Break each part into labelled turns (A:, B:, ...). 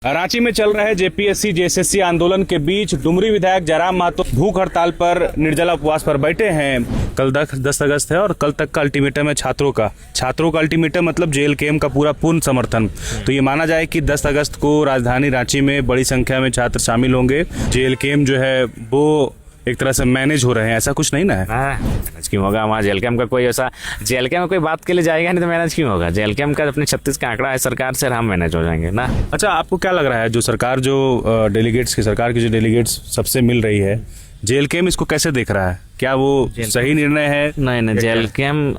A: रांची में चल रहे जेपीएससी जेएसएससी आंदोलन के बीच डुमरी विधायक जयराम महतो भूख हड़ताल पर निर्जला उपवास पर बैठे हैं। कल 10 अगस्त है और कल तक का अल्टीमेटम है छात्रों का अल्टीमेटम मतलब जेएलकेएम का पूर्ण समर्थन। तो ये माना जाए कि 10 अगस्त को राजधानी रांची में बड़ी संख्या में छात्र शामिल होंगे। जेएलकेएम जो है वो एक तरह से मैनेज हो रहे हैं, ऐसा कुछ नहीं ना है।
B: मैनेज क्यों होगा? वहाँ जेएलकेएम का कोई ऐसा जेएलकेएम कोई बात के लिए जाएगा नहीं तो मैनेज क्यों होगा? जेएलकेएम का अपने 36 का आंकड़ा है सरकार से, हम मैनेज हो जाएंगे ना।
A: अच्छा, आपको क्या लग रहा है जो सरकार सरकार की जो डेलीगेट्स सबसे मिल रही है, जेएलकेएम इसको कैसे देख रहा है? क्या वो सही निर्णय है?
B: नहीं, जेएलकेएम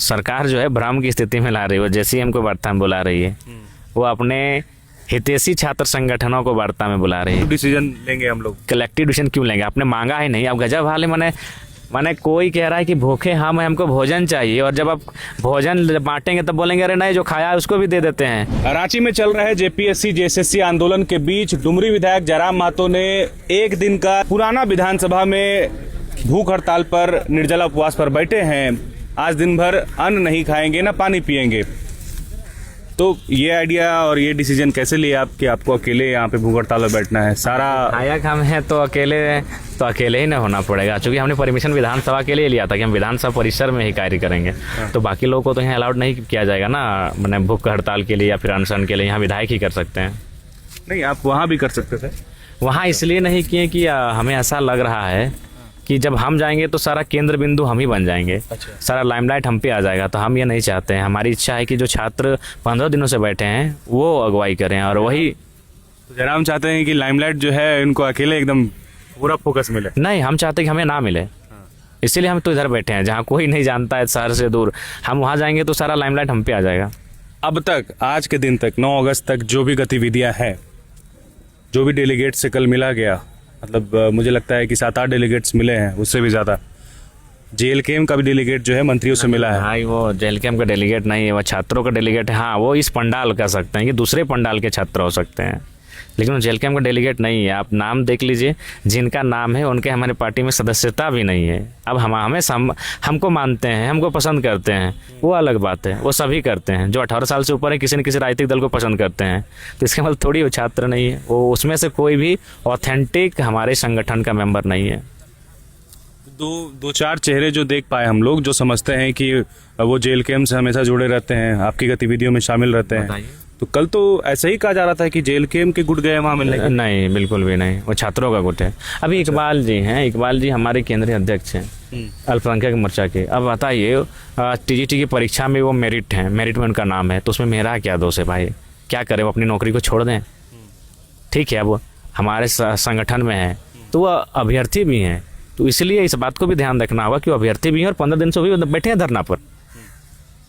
B: सरकार जो है भ्रम की स्थिति में ला रही है। जैसे ही हमको वार्ता में बुला रही है, वो अपने हितैषी छात्र संगठनों को वार्ता में बुला रही है।
A: डिसीजन लेंगे हम लोग।
B: कलेक्टिव डिसीजन क्यों लेंगे? आपने मांगा ही नहीं। अब गजब हाल है। मैंने कोई कह रहा है कि भूखे हम हैं, हमको भोजन चाहिए, और जब आप भोजन बांटेंगे तब बोलेंगे अरे नहीं, जो खाया है उसको भी दे देते हैं।
A: रांची में चल रहे जेपीएससी जेएसएससी आंदोलन के बीच डुमरी विधायक जयराम महतो ने एक दिन का पुराना विधानसभा में भूख हड़ताल पर निर्जला उपवास पर बैठे हैं। आज दिन भर अन्न नहीं खाएंगे ना पानी पिएंगे। तो ये आइडिया और ये डिसीजन कैसे लिया आप कि आपको अकेले यहाँ पे भूख हड़ताल में बैठना है? सारा
B: आया हम हैं तो अकेले ही ना होना पड़ेगा, क्योंकि हमने परमिशन विधानसभा के लिए लिया था कि हम विधानसभा परिसर में ही कार्य करेंगे। तो बाकी लोगों को तो यहाँ अलाउड नहीं किया जाएगा ना, मैंने भूख हड़ताल के लिए या फिर अनशन के लिए। यहाँ विधायक ही कर सकते हैं।
A: नहीं, आप वहाँ भी कर सकते थे।
B: वहाँ इसलिए नहीं किए कि हमें ऐसा लग रहा है कि जब हम जाएंगे तो सारा केंद्र बिंदु हम ही बन जाएंगे। अच्छा। सारा लाइमलाइट हम पे आ जाएगा, तो हम ये नहीं चाहते हैं। हमारी इच्छा है कि जो छात्र 15 दिनों से बैठे हैं वो अगुवाई करें, और वही
A: तो जयराम चाहते हैं कि लाइमलाइट जो है इनको अकेले एकदम पूरा फोकस मिले।
B: नहीं, हम चाहते हैं कि हमें ना मिले। इसीलिए हम तो इधर बैठे हैं जहाँ कोई नहीं जानता है, शहर से दूर। हम वहाँ जाएंगे तो सारा लाइमलाइट हम पे आ जाएगा।
A: अब तक आज के दिन तक 9 अगस्त तक जो भी गतिविधियां हैं, जो भी डेलीगेट से कल मिला गया, मतलब मुझे लगता है कि 7-8 डेलीगेट्स मिले हैं, उससे भी ज़्यादा। जेएलकेएम का भी डेलीगेट जो है मंत्रियों से मिला है।
B: हाँ, वो जेएलकेएम का डेलीगेट नहीं है, वो छात्रों का डेलीगेट है। हाँ, वो इस पंडाल कह सकते हैं कि दूसरे पंडाल के छात्र हो सकते हैं, लेकिन वो जेएलकेएम का डेलीगेट नहीं है। आप नाम देख लीजिए, जिनका नाम है उनके हमारे पार्टी में सदस्यता भी नहीं है। अब हमको मानते हैं, हमको पसंद करते हैं, वो अलग बात है, वो सभी करते हैं। जो 18 साल से ऊपर है किसी न किसी राजनीतिक दल को पसंद करते हैं, तो इसका मतलब थोड़ी वो छात्र नहीं है। वो उसमें से कोई भी ऑथेंटिक हमारे संगठन का मेंबर नहीं है।
A: दो चार चेहरे जो देख पाए हम लोग, जो समझते हैं कि वो जेएलकेएम से हमेशा जुड़े रहते हैं, आपकी गतिविधियों में शामिल रहते हैं। तो कल तो ऐसा ही कहा जा रहा था कि जेएलकेएम के गुट गए वहाँ मिलने।
B: नहीं, बिल्कुल भी नहीं, वो छात्रों का गुट है। अभी इकबाल जी हैं, इकबाल जी हमारे केंद्रीय अध्यक्ष हैं अल्पसंख्यक मोर्चा के। अब बताइए, टीजीटी की परीक्षा में वो मेरिट में उनका नाम है, तो उसमें मेरा क्या दोष है भाई? क्या करें, वो अपनी नौकरी को छोड़ दें? ठीक है, वो हमारे संगठन में है तो वह अभ्यर्थी भी हैं, तो इसलिए इस बात को भी ध्यान रखना होगा कि वो अभ्यर्थी भी हैं और 15 दिन से भी बैठे हैं धरना पर,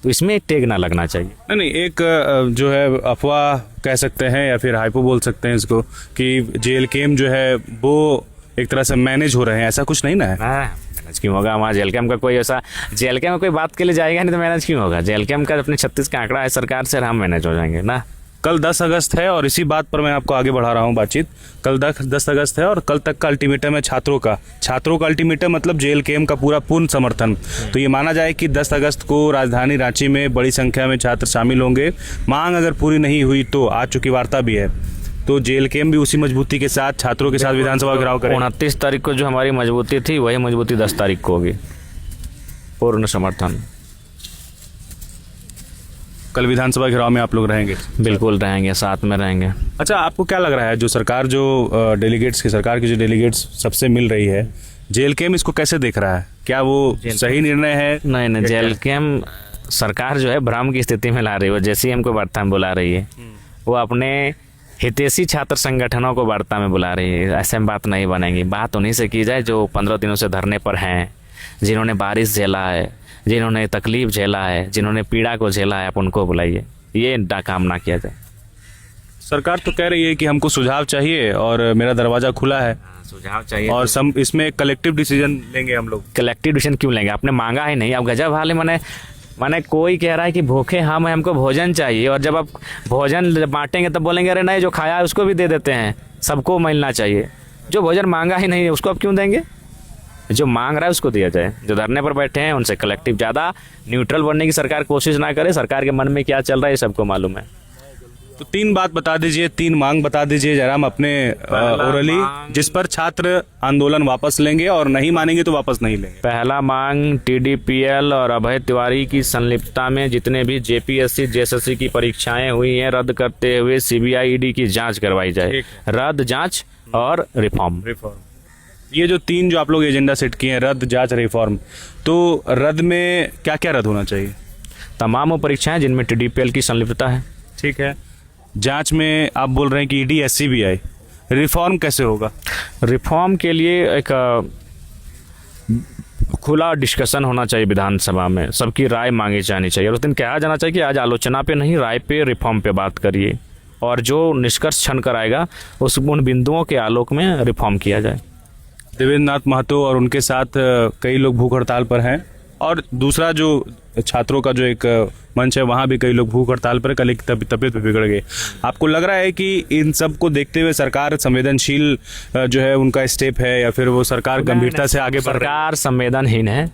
B: तो इसमें एक टेग ना लगना चाहिए।
A: नहीं, एक जो है अफवाह कह सकते हैं या फिर हाइपो बोल सकते हैं इसको, कि जेएलकेएम जो है वो एक तरह से मैनेज हो रहे हैं, ऐसा कुछ नहीं ना है।
B: मैनेज क्यों होगा? वहाँ जेएलकेएम का कोई ऐसा जेएलकेएम कोई बात के लिए जाएगा नहीं तो मैनेज क्यों होगा? जेएलकेएम का अपने 36 का आंकड़ा है सरकार से, हम मैनेज हो जाएंगे ना।
A: कल 10 अगस्त है और इसी बात पर मैं आपको आगे बढ़ा रहा हूँ बातचीत। कल 10 अगस्त है और कल तक का अल्टीमेटम है छात्रों का अल्टीमेटम मतलब जेएलकेएम का पूर्ण समर्थन। तो ये माना जाए कि 10 अगस्त को राजधानी रांची में बड़ी संख्या में छात्र शामिल होंगे। मांग अगर पूरी नहीं हुई तो आज चुकी वार्ता भी है, तो जेएलकेएम भी उसी मजबूती के साथ छात्रों के साथ विधानसभा घेराव करें।
B: 29 तारीख को जो हमारी मजबूती थी वही मजबूती 10 तारीख को होगी। पूर्ण समर्थन।
A: कल विधानसभा घेराव में आप लोग रहेंगे?
B: बिल्कुल रहेंगे, साथ में रहेंगे। अच्छा,
A: आपको क्या लग रहा है जो सरकार सरकार की जो डेलीगेट्स सबसे मिल रही है, जेएलकेएम इसको कैसे देख रहा है? क्या वो सही निर्णय है?
B: नहीं, जेएलकेएम सरकार जो है भ्रम की स्थिति में ला रही है। जैसे ही हमको वार्ता में बुला रही है, वो अपने हितैषी छात्र संगठनों को वार्ता में बुला रही है। ऐसे में बात नहीं बनेगी। बात उन्हीं से की जाए जो 15 दिनों से धरने पर हैं, जिन्होंने बारिश झेला है, जिन्होंने तकलीफ झेला है, जिन्होंने पीड़ा को झेला है, आप उनको बुलाइए। ये काम ना किया जाए।
A: सरकार तो कह रही है कि हमको सुझाव चाहिए और मेरा दरवाजा खुला है।
B: सुझाव चाहिए
A: और इसमें कलेक्टिव डिसीजन लेंगे हम लोग।
B: कलेक्टिव डिसीजन क्यों लेंगे? आपने मांगा ही नहीं। अब गजब हाल है। मैंने कोई कह रहा है कि भूखे हम हैं, हमको भोजन चाहिए, और जब आप भोजन बांटेंगे तब बोलेंगे अरे नहीं, जो खाया है उसको भी दे देते हैं, सबको मिलना चाहिए। जो भोजन मांगा ही नहीं है उसको आप क्यों देंगे? जो मांग रहा है उसको दिया जाए। जो धरने पर बैठे हैं उनसे कलेक्टिव, ज़्यादा न्यूट्रल बनने की सरकार कोशिश ना करे। सरकार के मन में क्या चल रहा है ये सबको मालूम है।
A: तो तीन बात बता दीजिए, तीन मांग बता दीजिए जयराम अपने ओरली, जिस पर छात्र आंदोलन वापस लेंगे और नहीं मानेंगे तो वापस नहीं लेंगे।
B: पहला मांग TDPL और अभय तिवारी की संलिप्तता में जितने भी JPSC JSSC की परीक्षाएं हुई हैं रद्द करते हुए CBI ED की जांच करवाई जाए। रद्द, जांच और रिफॉर्म।
A: ये जो तीन जो आप लोग एजेंडा सेट किए हैं, रद्द, जांच, रिफॉर्म, तो रद्द में क्या क्या रद्द होना चाहिए?
B: तमाम वो परीक्षाएं जिनमें TDPL की संलिप्तता है।
A: ठीक है। जांच में आप बोल रहे हैं कि ED SCBI। रिफॉर्म कैसे होगा?
B: रिफॉर्म के लिए एक खुला डिस्कशन होना चाहिए विधानसभा में, सबकी राय मांगी जानी चाहिए और उस दिन कहा जाना चाहिए कि आज आलोचना पे नहीं, राय पे, रिफॉर्म पे बात करिए और जो निष्कर्ष क्षण कराएगा उस उन बिंदुओं के आलोक में रिफॉर्म किया जाए।
A: देवेंद्र नाथ महतो और उनके साथ कई लोग भूख हड़ताल पर हैं और दूसरा जो छात्रों का जो एक मंच है वहाँ भी कई लोग भूख हड़ताल पर, कल एक तबीयत भी बिगड़ गई। आपको लग रहा है कि इन सब को देखते हुए सरकार संवेदनशील जो है उनका स्टेप है या फिर वो सरकार गंभीरता से आगे बढ़ रही है?
B: सरकार संवेदनहीन है।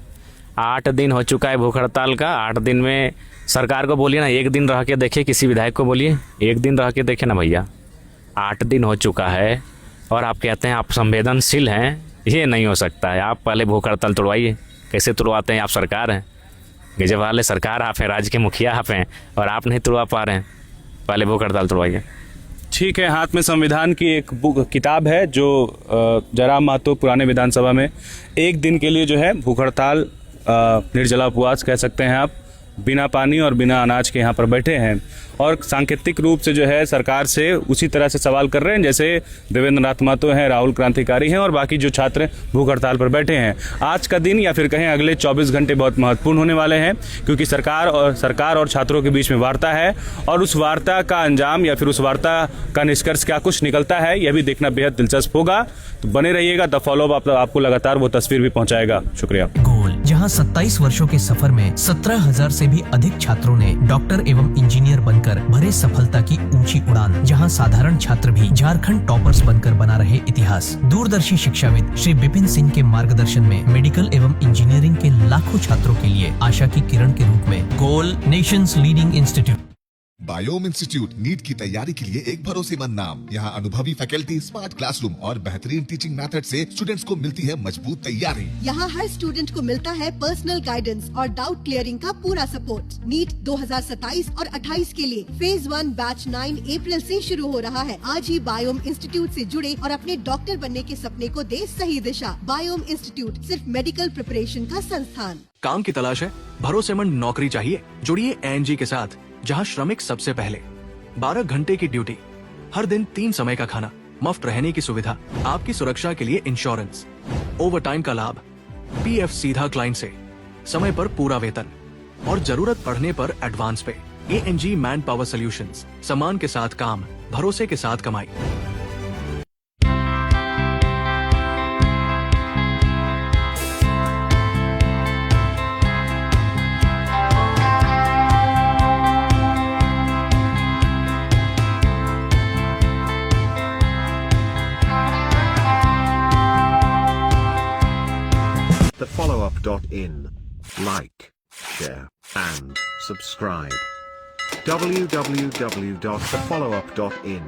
B: 8 दिन हो चुका है भूख हड़ताल का। 8 दिन में सरकार को बोलिए ना, एक दिन रह के देखिए, किसी विधायक को बोलिए एक दिन रह के देखे ना भैया। 8 दिन हो चुका है और आप कहते हैं आप संवेदनशील हैं, ये नहीं हो सकता है। आप पहले भूख हड़ताल तोड़वाइए। कैसे तुड़वाते हैं? आप सरकार हैं, गजब वाले सरकार आप हैं, राज्य के मुखिया आप हैं और आप नहीं तुड़वा पा रहे हैं। पहले भूख हड़ताल तुड़वाइए।
A: ठीक है। हाथ में संविधान की एक किताब है जो जयराम महतो पुराने विधानसभा में एक दिन के लिए जो है भूख हड़ताल, निर्जला उपवास कह सकते हैं आप, बिना पानी और बिना अनाज के यहाँ पर बैठे हैं और सांकेतिक रूप से जो है सरकार से उसी तरह से सवाल कर रहे हैं जैसे देवेंद्र नाथ महतो हैं, राहुल क्रांतिकारी हैं और बाकी जो छात्र भूख हड़ताल पर बैठे हैं। आज का दिन या फिर कहें अगले 24 घंटे बहुत महत्वपूर्ण होने वाले हैं क्योंकि सरकार और छात्रों के बीच में वार्ता है और उस वार्ता का अंजाम या फिर उस वार्ता का निष्कर्ष क्या कुछ निकलता है यह भी देखना बेहद दिलचस्प होगा। तो बने रहिएगा, द फॉलो अप आपको लगातार वो तस्वीर भी पहुंचाएगा। शुक्रिया।
C: गोल, जहां 27 वर्षों के सफर में 17,000 से भी अधिक छात्रों ने डॉक्टर एवं इंजीनियर बनकर भरे सफलता की ऊंची उड़ान, जहां साधारण छात्र भी झारखंड टॉपर्स बनकर बना रहे इतिहास। दूरदर्शी शिक्षाविद श्री विपिन सिंह के मार्गदर्शन में मेडिकल एवं इंजीनियरिंग के लाखों छात्रों के लिए आशा की किरण के रूप में गोल, nation's leading institute.
D: Biome institute NEET की तैयारी के लिए एक भरोसेमंद नाम। यहाँ अनुभवी फैकल्टी, स्मार्ट क्लासरूम और बेहतरीन टीचिंग मेथड से स्टूडेंट्स को मिलती है मजबूत तैयारी।
E: यहाँ हर स्टूडेंट को मिलता है पर्सनल गाइडेंस और डाउट क्लियरिंग का पूरा सपोर्ट। नीट 2027 और 28 के लिए फेज 1 बैच 9 अप्रैल से शुरू हो रहा है। आज ही बायोम इंस्टीट्यूट से जुड़े और अपने डॉक्टर बनने के सपने को दे सही दिशा। बायोम इंस्टीट्यूट सिर्फ मेडिकल प्रिपरेशन का संस्थान।
F: काम की तलाश है, भरोसेमंद नौकरी चाहिए, जुड़िए ANG के साथ, जहां श्रमिक सबसे पहले। 12 घंटे की ड्यूटी, हर दिन 3 समय का खाना, मुफ्त रहने की सुविधा, आपकी सुरक्षा के लिए इंश्योरेंस, ओवर टाइम का लाभ, PF सीधा क्लाइंट से, समय पर पूरा वेतन और जरूरत पड़ने पर एडवांस पे। ANG मैन पावर सोल्यूशंस, सम्मान के साथ काम, भरोसे के साथ कमाई।
G: thefollowup.in. Like, share, and subscribe. www.thefollowup.in